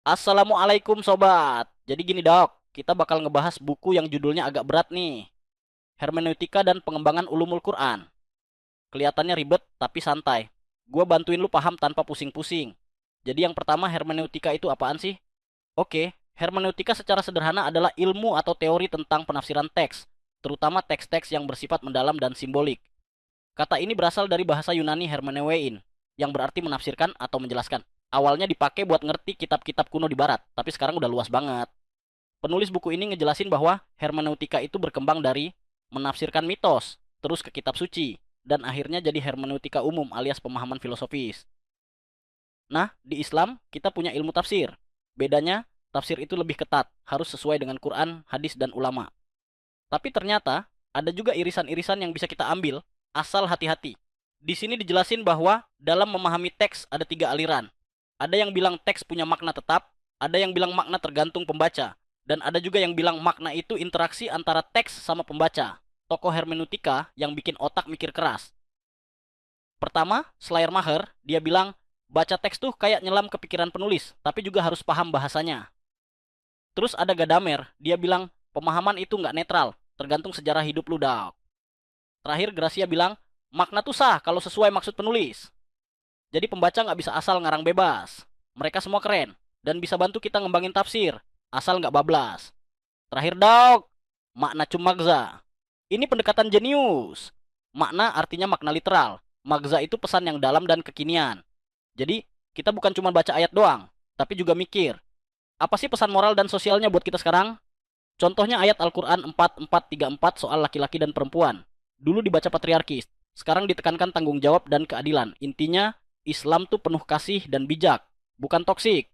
Assalamualaikum sobat. Jadi gini dok, kita bakal ngebahas buku yang judulnya agak berat nih. Hermeneutika dan Pengembangan Ulumul Quran. Kelihatannya ribet tapi santai. Gua bantuin lu paham tanpa pusing-pusing. Jadi yang pertama, hermeneutika itu apaan sih? Oke, hermeneutika secara sederhana adalah ilmu atau teori tentang penafsiran teks, terutama teks-teks yang bersifat mendalam dan simbolik. Kata ini berasal dari bahasa Yunani hermeneuein, yang berarti menafsirkan atau menjelaskan. Awalnya dipakai buat ngerti kitab-kitab kuno di barat, tapi sekarang udah luas banget. Penulis buku ini ngejelasin bahwa hermeneutika itu berkembang dari menafsirkan mitos, terus ke kitab suci, dan akhirnya jadi hermeneutika umum alias pemahaman filosofis. Nah, di Islam kita punya ilmu tafsir. Bedanya, tafsir itu lebih ketat, harus sesuai dengan Quran, hadis, dan ulama. Tapi ternyata ada juga irisan-irisan yang bisa kita ambil, asal hati-hati. Di sini dijelasin bahwa dalam memahami teks ada tiga aliran. Ada yang bilang teks punya makna tetap, ada yang bilang makna tergantung pembaca, dan ada juga yang bilang makna itu interaksi antara teks sama pembaca. Tokoh hermeneutika yang bikin otak mikir keras. Pertama, Schleiermacher, dia bilang baca teks tuh kayak nyelam ke pikiran penulis, tapi juga harus paham bahasanya. Terus ada Gadamer, dia bilang pemahaman itu nggak netral, tergantung sejarah hidup lu dah. Terakhir Gracia bilang makna tuh sah kalau sesuai maksud penulis. Jadi pembaca nggak bisa asal ngarang bebas. Mereka semua keren dan bisa bantu kita ngembangin tafsir, asal nggak bablas. Terakhir dok, makna cumagza. Ini pendekatan jenius. Makna artinya makna literal. Magza itu pesan yang dalam dan kekinian. Jadi kita bukan cuma baca ayat doang, tapi juga mikir. Apa sih pesan moral dan sosialnya buat kita sekarang? Contohnya ayat Al-Quran 4434 soal laki-laki dan perempuan. Dulu dibaca patriarkis, sekarang ditekankan tanggung jawab dan keadilan. Intinya, Islam tuh penuh kasih dan bijak, bukan toksik.